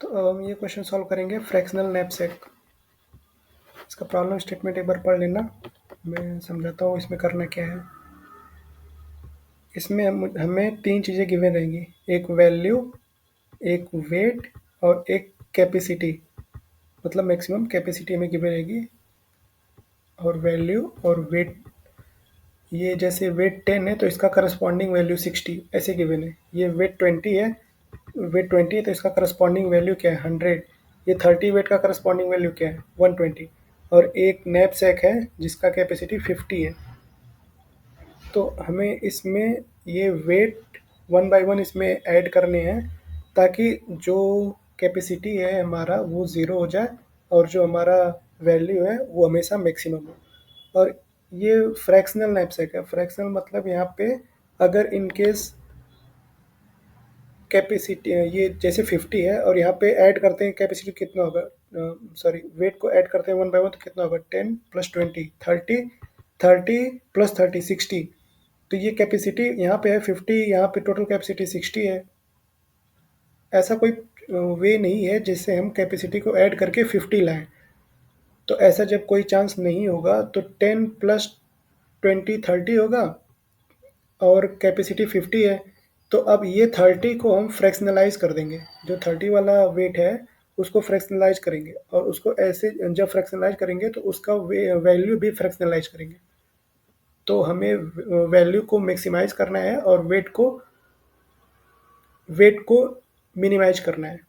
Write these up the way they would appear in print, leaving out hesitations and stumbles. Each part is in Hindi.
तो हम ये क्वेश्चन सॉल्व करेंगे फ्रैक्शनल नैपसैक। इसका प्रॉब्लम स्टेटमेंट एक बार पढ़ लेना, मैं समझाता हूँ इसमें करना क्या है। इसमें हमें तीन चीज़ें गिवन रहेंगी, एक वैल्यू, एक वेट और एक कैपेसिटी। मतलब मैक्सिमम कैपेसिटी हमें गिवन रहेगी और वैल्यू और वेट। ये जैसे वेट 10 है तो इसका करस्पॉन्डिंग वैल्यू 60 ऐसे गिवन है। ये वेट 20 है, तो इसका करस्पॉन्डिंग वैल्यू क्या है 100। ये 30 वेट का करस्पॉन्डिंग वैल्यू क्या है 120। और एक नैप सैक है जिसका कैपेसिटी 50 है। तो हमें इसमें ये वेट वन बाय वन इसमें ऐड करने हैं ताकि जो कैपेसिटी है हमारा वो ज़ीरो हो जाए और जो हमारा वैल्यू है वो हमेशा मैक्सिमम हो। और ये फ्रैक्शनल नैपसैक है। फ्रैक्शनल मतलब यहाँ पे अगर इन केस कैपेसिटी ये जैसे 50 है और यहाँ पे ऐड करते हैं कैपेसिटी कितना होगा, सॉरी वेट को ऐड करते हैं वन बाय वन तो कितना होगा 10 प्लस 20 30, 30 प्लस 30 60। तो ये कैपेसिटी यहाँ पे है 50, यहाँ पे टोटल कैपेसिटी 60 है। ऐसा कोई वे नहीं है जिससे हम कैपेसिटी को ऐड करके 50 लाएं। तो ऐसा जब कोई चांस नहीं होगा तो 10 प्लस 20 30 होगा और कैपेसिटी 50 है। तो अब ये 30 को हम फ्रैक्शनलाइज कर देंगे, जो 30 वाला वेट है उसको फ्रैक्शनलाइज करेंगे और उसको ऐसे जब फ्रैक्शनलाइज करेंगे तो उसका वैल्यू भी फ्रैक्शनलाइज करेंगे। तो हमें वैल्यू को मैक्सिमाइज करना है और वेट को मिनिमाइज करना है,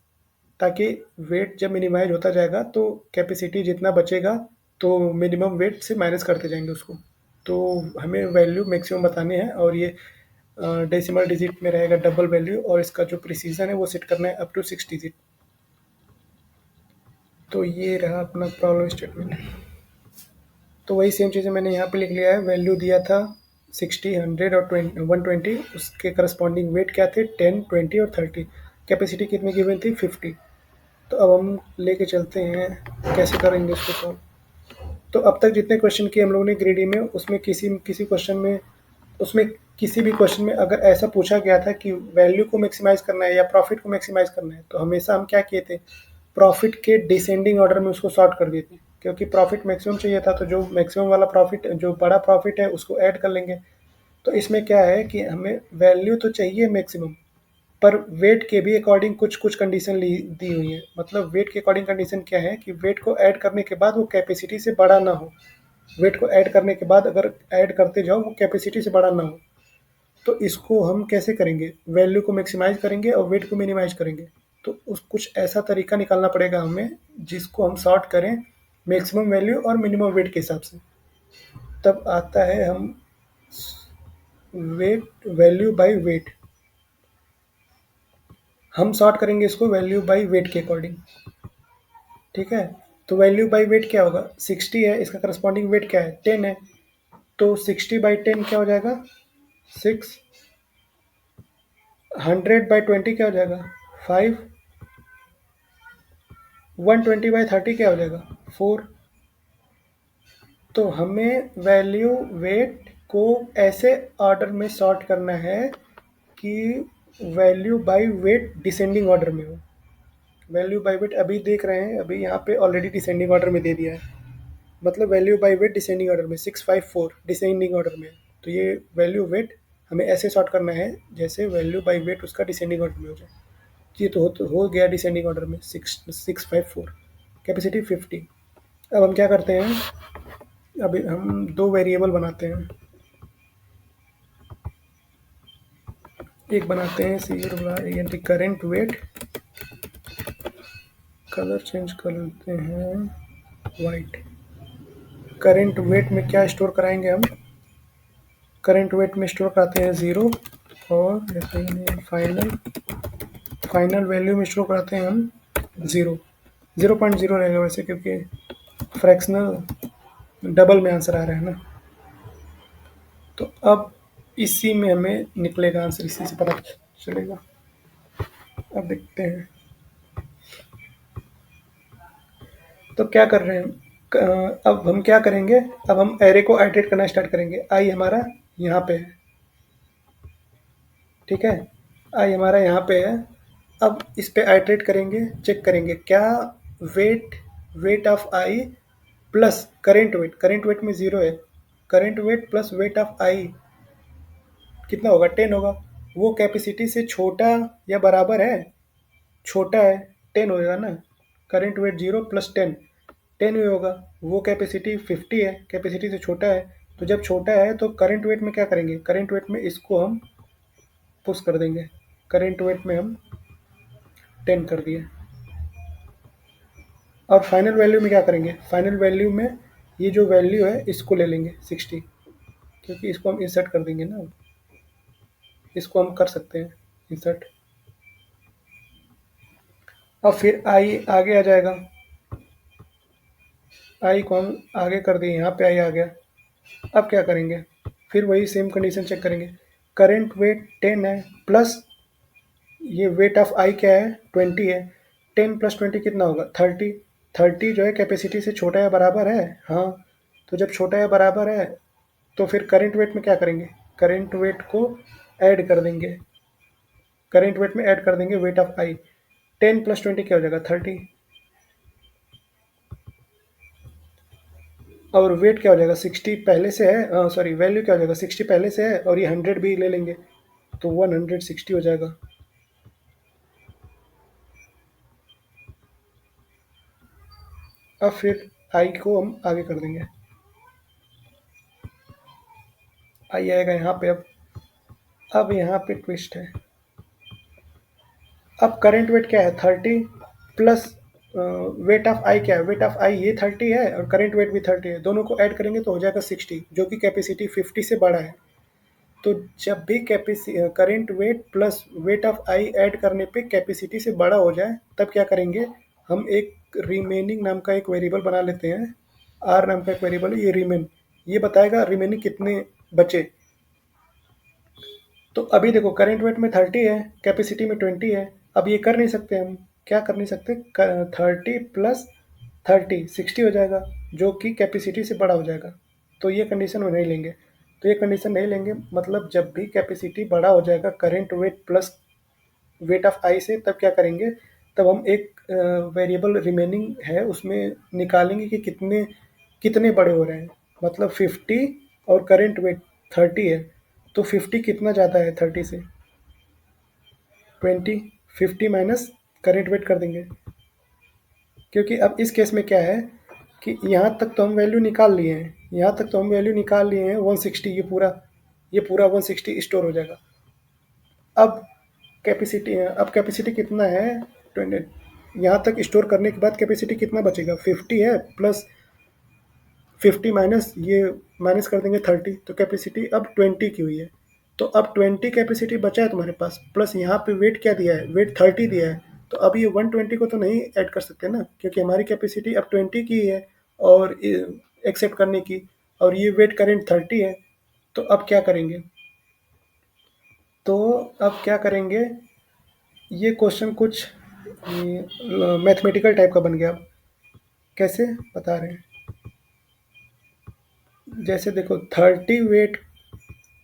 ताकि वेट जब मिनिमाइज होता जाएगा तो कैपेसिटी जितना बचेगा तो मिनिमम वेट से माइनस करते जाएंगे उसको। तो हमें वैल्यू मैक्सिमम बताने हैं और ये डेसिमल डिजिट में रहेगा डबल वैल्यू और इसका जो प्रिसीजन है वो सेट करना है अप टू 6 डिजिट। तो ये रहा अपना प्रॉब्लम स्टेटमेंट। तो वही सेम चीज़ें मैंने यहाँ पे लिख लिया है। वैल्यू दिया था 60, 100 और 120। उसके करस्पॉन्डिंग वेट क्या थे 10, 20 और 30। कैपेसिटी कितनी गिवन थी 50। तो अब हम लेके चलते हैं कैसे करेंगे इसको सॉल्व। तो अब तक जितने क्वेश्चन किए हम लोगों ने ग्रेडी में, उसमें किसी किसी क्वेश्चन में उसमें किसी भी क्वेश्चन में अगर ऐसा पूछा गया था कि वैल्यू को मैक्सिमाइज करना है या प्रॉफिट को मैक्सिमाइज करना है तो हमेशा हम क्या किए थे, प्रॉफिट के डिसेंडिंग ऑर्डर में उसको सॉर्ट कर दिए थे। क्योंकि प्रॉफिट मैक्सिमम चाहिए था तो जो मैक्सिमम वाला प्रॉफिट, जो बड़ा प्रॉफिट है उसको ऐड कर लेंगे। तो इसमें क्या है कि हमें वैल्यू तो चाहिए मैक्सिमम, पर वेट के भी अकॉर्डिंग कुछ कुछ कंडीशन दी हुई है। मतलब वेट के अकॉर्डिंग कंडीशन क्या है कि वेट को ऐड करने के बाद वो कैपेसिटी से बड़ा ना हो। वेट को ऐड करने के बाद अगर ऐड करते जाओ वो कैपेसिटी से बड़ा ना हो। तो इसको हम कैसे करेंगे, वैल्यू को मैक्सिमाइज करेंगे और वेट को मिनिमाइज करेंगे। तो उस कुछ ऐसा तरीका निकालना पड़ेगा हमें जिसको हम सॉर्ट करें मैक्सिमम वैल्यू और मिनिमम वेट के हिसाब से। तब आता है हम वेट, वैल्यू बाय वेट। हम सॉर्ट करेंगे इसको वैल्यू बाय वेट के अकॉर्डिंग। ठीक है। तो वैल्यू बाय वेट क्या होगा, 60 है, इसका करस्पॉन्डिंग वेट क्या है 10 है। तो 60/10 क्या हो जाएगा 6। 100/20 क्या हो जाएगा 5। 120/30 क्या हो जाएगा 4। तो हमें वैल्यू वेट को ऐसे ऑर्डर में सॉर्ट करना है कि value by wait descending order में हो। वैल्यू बाय वेट अभी देख रहे हैं, अभी यहाँ पे ऑलरेडी डिसेंडिंग ऑर्डर में दे दिया है। मतलब value by wait descending order में 654 डिसेंडिंग ऑर्डर में। तो ये वैल्यू वेट हमें ऐसे सॉर्ट करना है जैसे वैल्यू बाय वेट उसका डिसेंडिंग ऑर्डर में हो जाए। ये तो हो गया डिसेंडिंग ऑर्डर में 654, कैपेसिटी 50। अब हम क्या करते हैं, अभी हम दो वेरिएबल बनाते हैं। एक बनाते हैं सी करेंट वेट, कलर चेंज कर लेते हैं वाइट। करेंट वेट में क्या स्टोर कराएंगे हम, करेंट वेट में स्टोर कराते हैं 0 और फाइनल फाइनल वैल्यू में स्टोर कराते हैं हम 0। 0.0 रहेगा वैसे, क्योंकि फ्रैक्शनल डबल में आंसर आ रहा है ना। तो अब इसी में हमें निकलेगा आंसर, इसी से पता चलेगा। अब देखते हैं। तो क्या कर रहे हैं, अब हम क्या करेंगे, अब हम एरे को आइटरेट करना स्टार्ट करेंगे। आई हमारा यहाँ पे है, ठीक है, आई हमारा यहाँ पे है। अब इस पे आइटरेट करेंगे, चेक करेंगे क्या weight weight of I plus current weight में 0 है, current weight plus weight of I कितना होगा, 10 होगा। वो कैपेसिटी से छोटा या बराबर है, छोटा है, 10 होएगा ना। करेंट वेट 0 प्लस 10, 10 ही होगा। वो कैपेसिटी 50 है, कैपेसिटी से छोटा है। तो जब छोटा है तो करंट वेट में क्या करेंगे, करंट वेट में इसको हम पुश कर देंगे, करंट वेट में हम 10 कर दिए। और फाइनल वैल्यू में क्या करेंगे, फाइनल वैल्यू में ये जो वैल्यू है इसको ले लेंगे 60, क्योंकि इसको हम इंसर्ट कर देंगे ना, इसको हम कर सकते हैं इंसर्ट। अब फिर आई आगे आ जाएगा, आई को हम आगे कर दिए, यहाँ पे आई आ गया। अब क्या करेंगे, फिर वही सेम कंडीशन चेक करेंगे। करंट वेट 10 है प्लस ये वेट ऑफ आई क्या है, 20 है। 10 प्लस 20 कितना होगा, 30। 30 जो है कैपेसिटी से छोटा या बराबर है, हाँ। तो जब छोटा या बराबर है तो फिर करंट वेट में क्या करेंगे, करंट वेट को ऐड कर देंगे, करंट वेट में ऐड कर देंगे वेट ऑफ आई। 10 प्लस 20 क्या हो जाएगा, 30। और वेट क्या हो जाएगा, 60 पहले से है, सॉरी वैल्यू क्या हो जाएगा, 60 पहले से है और ये 100 भी ले लेंगे तो 160 हो जाएगा। अब फिर आई को हम आगे कर देंगे, आई आएगा यहाँ पे। अब यहाँ पे ट्विस्ट है। अब करंट वेट क्या है, 30 प्लस वेट ऑफ आई क्या है, वेट ऑफ आई ये 30 है और करंट वेट भी 30 है, दोनों को ऐड करेंगे तो हो जाएगा 60, जो कि कैपेसिटी 50 से बड़ा है। तो जब भी current weight plus weight of I add करने पे कैपेसिटी से बड़ा हो जाए तब क्या करेंगे, हम एक रिमेनिंग नाम का एक वेरिएबल बना लेते हैं। आर नाम का एक वेरिएबल है, ये रिमेन, ये बताएगा रिमेनिंग कितने बचे। तो अभी देखो करंट वेट में 30 है, कैपेसिटी में 20 है। अब ये कर नहीं सकते हम, क्या कर नहीं सकते, 30 प्लस 30 60 हो जाएगा, जो कि कैपेसिटी से बड़ा हो जाएगा। तो ये कंडीशन में नहीं लेंगे, तो ये कंडीशन नहीं लेंगे, मतलब जब भी कैपेसिटी बड़ा हो जाएगा current weight plus weight of I से, तब क्या करेंगे, तब हम एक वेरिएबल रिमेनिंग है उसमें निकालेंगे कि कितने कितने बड़े हो रहे हैं। मतलब 50 और करंट वेट 30 है, तो 50 कितना ज़्यादा है 30 से, 20। 50 माइनस करंट वेट कर देंगे, क्योंकि अब इस केस में क्या है कि यहाँ तक तो हम वैल्यू निकाल लिए हैं, यहाँ तक तो हम वैल्यू निकाल लिए हैं 160, ये पूरा 160 स्टोर हो जाएगा। अब कैपेसिटी कितना है, 20। यहाँ तक स्टोर करने के बाद कैपेसिटी कितना बचेगा, 50 है प्लस 50 माइनस ये माइनस कर देंगे 30, तो कैपेसिटी अब 20 की हुई है। तो अब 20 कैपेसिटी बचा है तुम्हारे पास, प्लस यहाँ पे वेट क्या दिया है, वेट 30 दिया है। तो अब ये 120 को तो नहीं ऐड कर सकते ना, क्योंकि हमारी कैपेसिटी अब 20 की है और एक्सेप्ट करने की, और ये वेट करेंट 30 है। तो अब क्या करेंगे, तो अब क्या करेंगे, ये क्वेश्चन कुछ मैथमेटिकल टाइप का बन गया। कैसे बता रहे हैं, जैसे देखो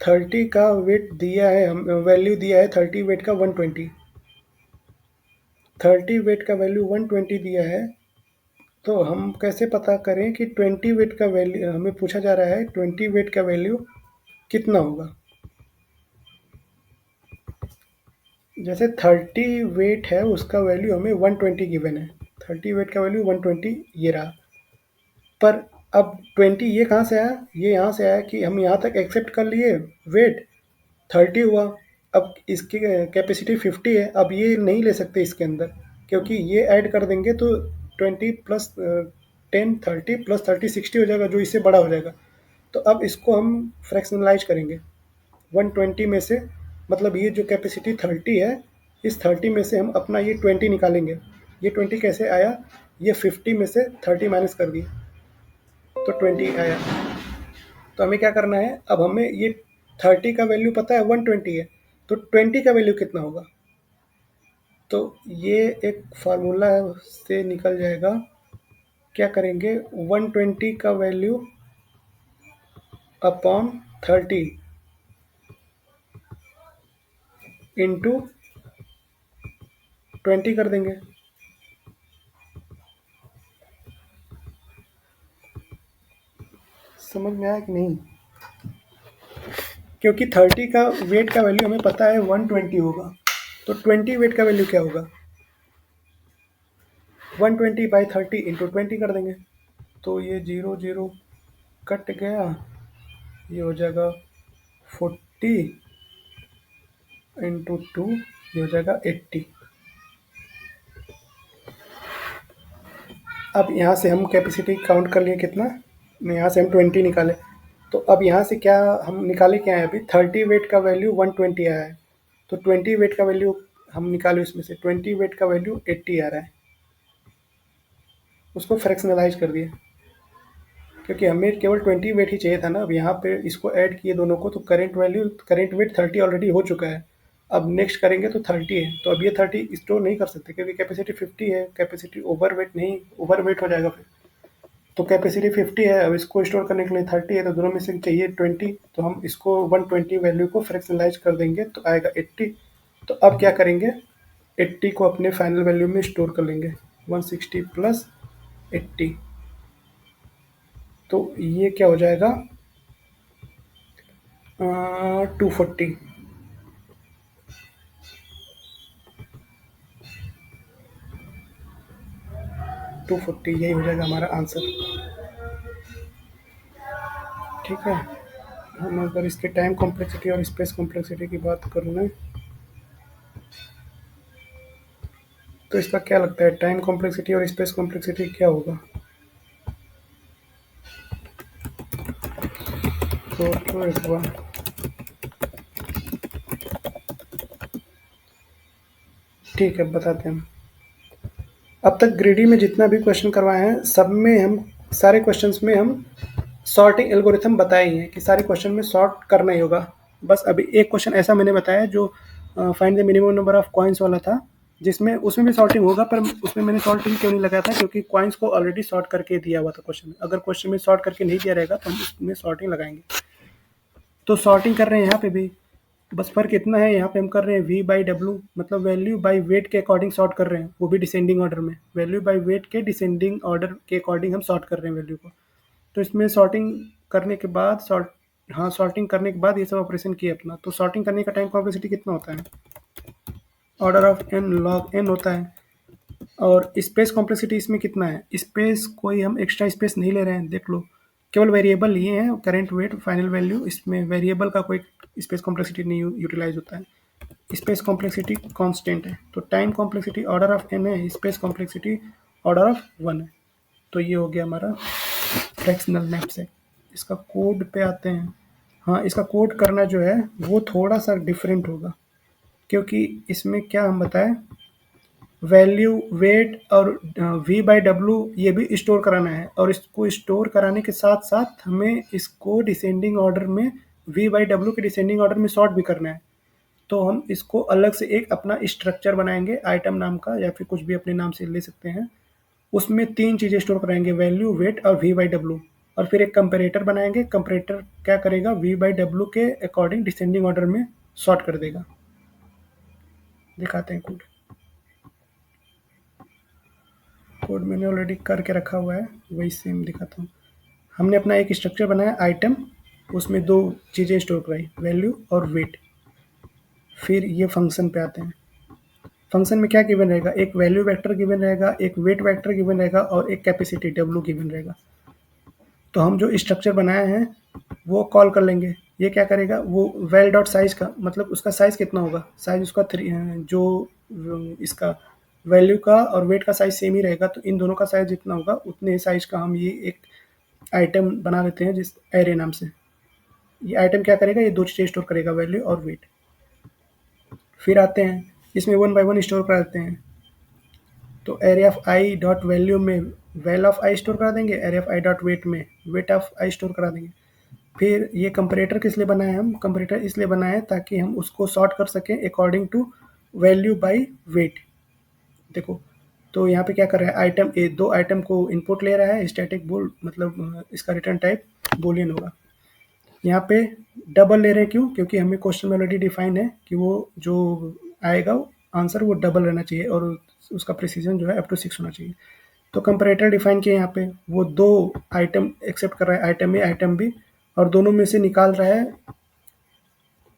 30 का वेट दिया है, हम वैल्यू दिया है 30 वेट का 120, 30 वेट का वैल्यू 120 दिया है। तो हम कैसे पता करें कि 20 वेट का वैल्यू, हमें पूछा जा रहा है 20 वेट का वैल्यू कितना होगा। जैसे 30 वेट है उसका वैल्यू हमें 120 गिवन है, 30 वेट का वैल्यू 120 ये रहा। पर अब 20 ये कहाँ से आया, ये यहाँ से आया कि हम यहाँ तक एक्सेप्ट कर लिए, वेट 30 हुआ। अब इसकी कैपेसिटी 50 है, अब ये नहीं ले सकते इसके अंदर, क्योंकि ये ऐड कर देंगे तो 20 प्लस 10 30 प्लस 30 60 हो जाएगा, जो इससे बड़ा हो जाएगा। तो अब इसको हम फ्रैक्शनलाइज करेंगे 120 में से, मतलब ये जो कैपेसिटी 30 है, इस 30 में से हम अपना ये 20 निकालेंगे। ये 20 कैसे आया, ये 50 में से 30 माइनस कर दिए तो 20 आया। तो हमें क्या करना है, अब हमें ये 30 का वैल्यू पता है 120 है, तो 20 का वैल्यू कितना होगा। तो ये एक फार्मूला से निकल जाएगा। क्या करेंगे, 120 का वैल्यू अपॉन 30 इंटू 20 कर देंगे। समझ में आया कि नहीं? क्योंकि 30 का वेट का वैल्यू हमें पता है 120 होगा, तो 20 वेट का वैल्यू क्या होगा? 120/30 इंटू 20 कर देंगे। तो ये 0 0 कट गया, ये हो जाएगा 40 इंटू 2, ये हो जाएगा 80। अब यहाँ से हम कैपेसिटी काउंट कर लिए कितना, यहाँ से हम 20 निकाले, तो अब यहाँ से क्या हम निकाले, क्या है अभी 30 वेट का वैल्यू 120 आया है, तो 20 वेट का वैल्यू हम निकाले, उसमें से 20 वेट का वैल्यू 80 आ रहा है, उसको फ्रैक्शनलाइज कर दिए, क्योंकि हमें केवल 20 वेट ही चाहिए था ना। अब यहाँ पे इसको ऐड किए दोनों को, तो करंट वेट 30 ऑलरेडी हो चुका है, अब नेक्स्ट करेंगे तो 30 है, तो अब ये 30 स्टोर नहीं कर सकते क्योंकि कैपेसिटी 50 है, कैपेसिटी ओवरवेट नहीं, ओवरवेट हो जाएगा फिर। तो कैपेसिटी 50 है, अब इसको स्टोर करने के लिए 30 है, तो दोनों में से चाहिए 20, तो हम इसको 120 वैल्यू को फ्रैक्शनलाइज कर देंगे तो आएगा 80। तो अब क्या करेंगे, 80 को अपने फाइनल वैल्यू में स्टोर कर लेंगे, 160 प्लस 80, तो ये क्या हो जाएगा 240। 240 यही हो जाएगा हमारा आंसर। ठीक है, हम अगर इसके टाइम कॉम्प्लेक्सिटी और स्पेस कॉम्प्लेक्सिटी की बात करूँ ना, तो इसका क्या लगता है टाइम कॉम्प्लेक्सिटी और स्पेस कॉम्प्लेक्सिटी क्या होगा? तो एक बार ठीक है बताते हैं। अब तक ग्रेडी में जितना भी क्वेश्चन करवाए हैं, सब में हम, सारे क्वेश्चंस में हम सॉर्टिंग एल्गोरिथम बताए ही हैं कि सारे क्वेश्चन में सॉर्ट करना ही होगा। बस अभी एक क्वेश्चन ऐसा मैंने बताया जो find the minimum number of coins वाला था, जिसमें उसमें भी सॉर्टिंग होगा, पर उसमें मैंने सॉर्टिंग क्यों नहीं लगाया था, क्योंकि कॉइन्स को ऑलरेडी सॉर्ट करके दिया हुआ था क्वेश्चन में। अगर क्वेश्चन में सॉर्ट करके नहीं दिया रहेगा तो हम उसमें सॉर्टिंग लगाएंगे। तो सॉर्टिंग कर रहे हैं यहाँ पे भी, बस फ़र्क इतना है, यहाँ पे हम कर रहे हैं V/W, मतलब वैल्यू बाय वेट के अकॉर्डिंग सॉर्ट कर रहे हैं, वो भी डिसेंडिंग ऑर्डर में, वैल्यू बाय वेट के डिसेंडिंग ऑर्डर के अकॉर्डिंग हम सॉर्ट कर रहे हैं वैल्यू को। तो इसमें सॉर्टिंग करने के बाद सॉर्टिंग करने के बाद ये सब ऑपरेशन किए अपना, तो सॉर्टिंग करने का टाइम कॉम्प्लेक्सिटी कितना होता है, order of n log n होता है। और स्पेस कॉम्प्लेक्सिटी इसमें कितना है, स्पेस कोई हम एक्स्ट्रा स्पेस नहीं ले रहे हैं, देख लो, केवल वेरिएबल लिए हैं, करंट वेट फाइनल वैल्यू, इसमें वेरिएबल का कोई स्पेस कॉम्प्लेक्सिटी नहीं यूटिलाइज होता है, स्पेस कॉम्प्लेक्सिटी कांस्टेंट है। तो time complexity order of n है, स्पेस कॉम्प्लेक्सिटी ऑर्डर ऑफ 1 है। तो ये हो गया हमारा फ्रैक्शनल मैप से। इसका कोड पे आते हैं। हाँ, इसका कोड करना जो है वो थोड़ा सा डिफरेंट होगा, क्योंकि इसमें क्या हम बताएं, वैल्यू वेट और V/W ये भी स्टोर कराना है, और इसको स्टोर कराने के साथ साथ हमें इसको डिसेंडिंग ऑर्डर में, V/W के डिसेंडिंग ऑर्डर में सॉर्ट भी करना है। तो हम इसको अलग से एक अपना स्ट्रक्चर बनाएंगे आइटम नाम का, या फिर कुछ भी अपने नाम से ले सकते हैं। उसमें 3 चीज़ें स्टोर कराएंगे, वैल्यू वेट और V/W, और फिर एक कंपैरेटर बनाएंगे। कंपैरेटर क्या करेगा, V/W के अकॉर्डिंग डिसेंडिंग ऑर्डर में सॉर्ट कर देगा। दिखाते हैं कोड। कोड मैंने ऑलरेडी करके रखा हुआ है, वही सेम दिखाता हूँ। हमने अपना एक स्ट्रक्चर बनाया आइटम, उसमें 2 चीज़ें स्टोर कराई, वैल्यू और वेट। फिर ये फंक्शन पे आते हैं। फंक्शन में क्या गिवन रहेगा, एक वैल्यू वेक्टर गिवन रहेगा, एक वेट वेक्टर गिवन रहेगा, और एक कैपेसिटी W गिवन रहेगा। तो हम जो स्ट्रक्चर बनाए हैं वो कॉल कर लेंगे। ये क्या करेगा, वो वैल डॉट साइज़ का, मतलब उसका साइज़ कितना होगा, साइज़ उसका 3 जो इसका वैल्यू का और वेट का साइज़ सेम ही रहेगा, तो इन दोनों का साइज़ जितना होगा उतने साइज़ का हम ये एक आइटम बना लेते हैं जिस एरे नाम से। ये आइटम क्या करेगा, ये 2 चीज़ें स्टोर करेगा, वैल्यू और वेट। फिर आते हैं इसमें 1 बाय 1 स्टोर करा देते हैं। तो array of i dot value में वैल ऑफ आई स्टोर करा देंगे, array of i dot weight में वेट ऑफ आई स्टोर करा देंगे। फिर ये कंपैरेटर किस लिए बनाए हम, कंपैरेटर इसलिए बनाए ताकि हम उसको सॉर्ट कर सकें according to value by weight. देखो, तो यहाँ पे क्या कर रहा है, आइटम ए 2 आइटम को इनपुट ले रहा है, स्टैटिक बोल, मतलब इसका रिटर्न टाइप बूलियन होगा। यहाँ पे डबल ले रहे हैं क्यों, क्योंकि हमें क्वेश्चन में ऑलरेडी डिफाइन है कि वो जो आएगा आंसर वो डबल रहना चाहिए और उसका प्रिसीजन जो है अप टू 6 होना चाहिए। तो कंपैरेटर डिफाइन किए यहाँ पे, वो दो आइटम एक्सेप्ट कर रहा है, आइटम ए आइटम बी, और दोनों में से निकाल रहा है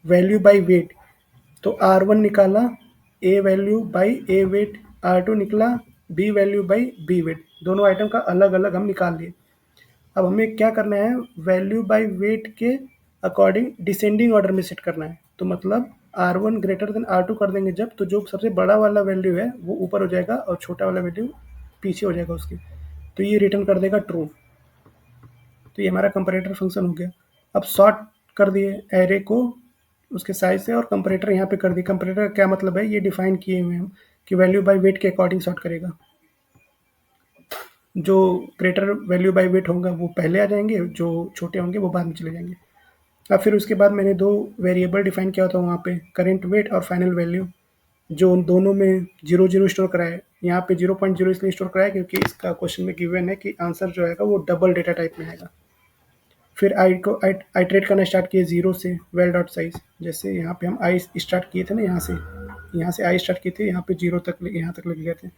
वैल्यू बाय वेट। तो R1 निकाला A value by A weight, R2 निकला B value by B weight, दोनों आइटम का अलग अलग हम निकाल लिए। अब हमें क्या करना है, वैल्यू बाई वेट के अकॉर्डिंग डिसेंडिंग ऑर्डर में सेट करना है। तो मतलब R1 ग्रेटर देन R2 कर देंगे जब, तो जो सबसे बड़ा वाला वैल्यू है वो ऊपर हो जाएगा और छोटा वाला वैल्यू पीछे हो जाएगा उसके, तो ये रिटर्न कर देगा ट्रू। तो ये हमारा कंपैरेटर फंक्शन हो गया। अब सॉर्ट कर दिए एरे को उसके साइज से, और कंपैरेटर यहाँ पे कर दिए। कंपैरेटर का क्या मतलब है, ये डिफाइन किए हुए हैं कि वैल्यू बाय वेट के अकॉर्डिंग सॉर्ट करेगा। जो ग्रेटर वैल्यू बाय वेट होगा वो पहले आ जाएंगे, जो छोटे होंगे वो बाद में चले जाएंगे। अब फिर उसके बाद मैंने दो वेरिएबल डिफाइन किया होता वहाँ पे, करेंट वेट और फाइनल वैल्यू, जो उन दोनों में 0 0 स्टोर कराए। यहाँ पे 0.0 इसलिए स्टोर कराया क्योंकि इसका क्वेश्चन में गिवन है कि आंसर जो आएगा वो डबल डेटा टाइप में आएगा। फिर आई को आइट्रेट करना स्टार्ट किए 0 से वेल डॉट साइज, जैसे यहाँ पे हम आई स्टार्ट किए थे ना, यहाँ से आई स्टार्ट किए थे, यहाँ पे 0 तक यहाँ तक लेके गए थे।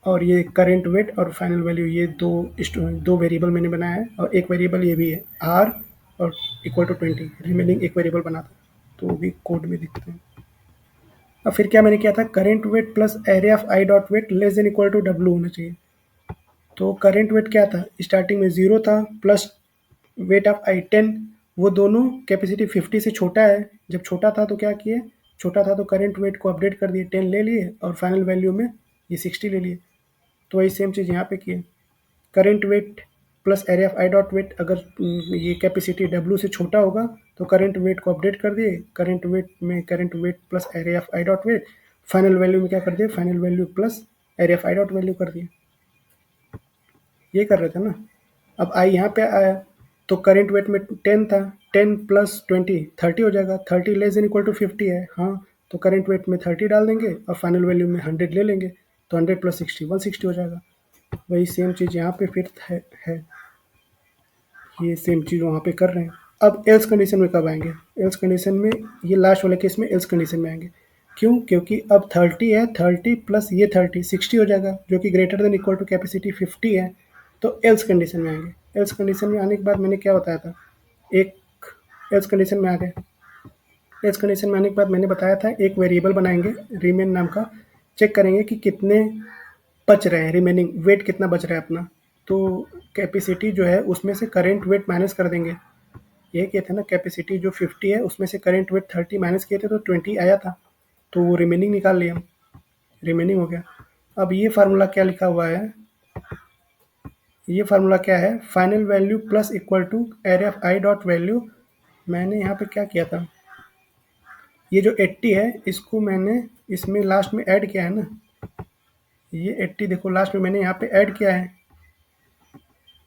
और ये करेंट वेट और फाइनल वैल्यू, ये दो वेरिएबल मैंने बनाया है, और एक वेरिएबल ये भी है आर और इक्वल टू 20, रिमेनिंग एक वेरिएबल बना था, तो वो भी कोड में दिखते हैं। अब फिर क्या मैंने किया था, current weight plus array of i dot weight less than equal to W होना चाहिए। तो करेंट वेट क्या था, स्टार्टिंग में 0 था, प्लस वेट ऑफ आई 10, वो दोनों कैपेसिटी 50 से छोटा है। जब छोटा था तो क्या किए, छोटा था तो करंट वेट को अपडेट कर दिए, 10 ले लिए, और फाइनल वैल्यू में ये 60 ले लिए। तो वही सेम चीज़ यहाँ पे किए, current weight plus area of i dot weight, अगर ये कैपेसिटी डब्ल्यू से छोटा होगा तो करंट वेट को अपडेट कर दिए, करंट वेट में current weight plus area of i dot weight, final value में क्या कर दिए, final value plus area of i dot value कर दिए। ये कर रहे थे ना। अब आई यहाँ पे आया तो करेंट वेट में 10 था, 10 प्लस 20 30 हो जाएगा, 30 लेस देन इक्वल टू 50 है, हाँ, तो करेंट वेट में 30 डाल देंगे और फाइनल वैल्यू में 100 ले लेंगे, तो 100 प्लस 60 160 हो जाएगा। वही सेम चीज़ यहाँ पे फिर है, ये सेम चीज़ वहाँ पे कर रहे हैं। अब एल्स कंडीशन में कब आएंगे, एल्स कंडीशन में ये लास्ट वाले केस में एल्स कंडीशन में आएंगे। क्यों, क्योंकि अब 30 है, 30 प्लस ये 30 60 हो जाएगा, जो कि greater than equal to capacity 50 है, तो एल्स कंडीशन में आएंगे। एल्स कंडीशन में आने के बाद मैंने क्या बताया था, एक एल्स कंडीशन में आ गए। एल्स कंडीशन में आने के बाद मैंने बताया था एक वेरिएबल बनाएंगे रिमेन नाम का, चेक करेंगे कि कितने बच रहे हैं, रिमेनिंग वेट कितना बच रहा है अपना। तो कैपेसिटी जो है उसमें से करेंट वेट माइनस कर देंगे, ये किए थे ना, कैपेसिटी जो 50 है उसमें से करेंट वेट 30 माइनस किए थे तो 20 आया था, तो वो रिमेनिंग निकाल लिया हम, रिमेनिंग हो गया। अब ये फार्मूला क्या लिखा हुआ है, ये फार्मूला क्या है, final value plus equal to area of i dot value. मैंने यहाँ पे क्या किया था, ये जो 80 है इसको मैंने इसमें लास्ट में ऐड किया है ना, ये 80 देखो लास्ट में मैंने यहाँ पे ऐड किया है,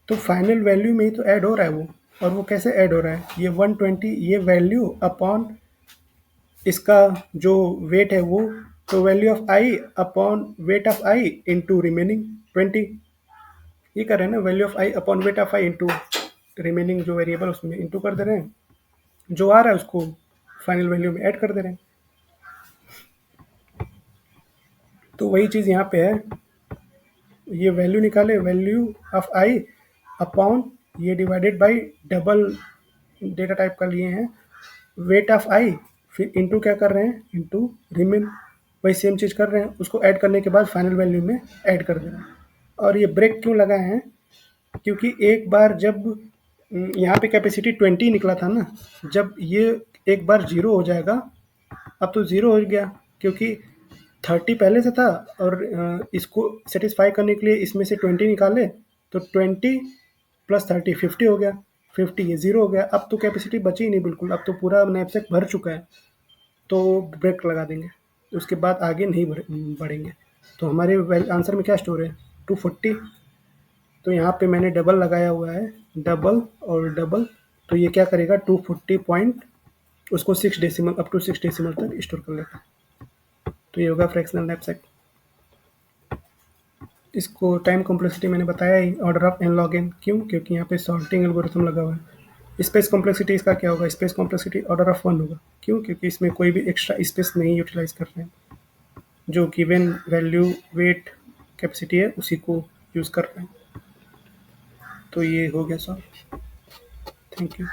तो फाइनल वैल्यू में ही तो ऐड हो रहा है वो। और वो कैसे ऐड हो रहा है, ये 120 ये वैल्यू अपॉन इसका जो वेट है वो, तो value of I upon weight of I into remaining 20, ये कर रहे हैं ना, value of I upon weight of I into remaining जो वेरिएबल उसमें इंटू कर दे रहे हैं, जो आ रहा है उसको फाइनल वैल्यू में ऐड कर दे रहे हैं। तो वही चीज़ यहाँ पे है, ये वैल्यू निकाले, वैल्यू ऑफ आई अपॉन ये divided by double data type का लिए हैं वेट ऑफ आई, फिर इंटू क्या कर रहे हैं, इंटू रिमेन, वही सेम चीज़ कर रहे हैं, उसको ऐड करने के बाद फाइनल वैल्यू में ऐड कर दे रहे हैं। और ये ब्रेक क्यों लगाए हैं, क्योंकि एक बार जब यहाँ पे कैपेसिटी 20 निकला था ना, जब ये एक बार 0 हो जाएगा, अब तो 0 हो गया क्योंकि 30 पहले से था, और इसको सेटिस्फाई करने के लिए इसमें से 20 निकाले, तो 20 प्लस 30 50 हो गया, 50 ये 0 हो गया, अब तो कैपेसिटी बची ही नहीं बिल्कुल, अब तो पूरा नैपसेक भर चुका है, तो ब्रेक लगा देंगे, उसके बाद आगे नहीं बढ़ेंगे। तो हमारे आंसर में क्या स्टोर है, 240, तो यहाँ पे मैंने डबल लगाया हुआ है, डबल और डबल, तो ये क्या करेगा 240 पॉइंट, उसको 6 डेसिमल अप टू 6 डेसिमल तक स्टोर कर लेगा, तो ये होगा फ्रैक्शनल नैपसेक। इसको टाइम कॉम्प्लेक्सिटी मैंने बताया ही, order of N log N, क्यों, क्योंकि यहाँ पे सॉर्टिंग एल्गोरिथम लगा हुआ है, स्पेस कॉम्प्लेक्सिटी इसका क्या होगा? स्पेस कॉम्प्लेक्सिटी ऑर्डर ऑफ 1 होगा। क्यों? क्योंकि इसमें कोई भी एक्स्ट्रा स्पेस नहीं यूटिलाइज़ कर रहे हैं। जो गिवन वैल्यू, वेट, कैपेसिटी है उसी को यूज़ कर रहे हैं। तो ये हो गया सॉल्व। Thank you.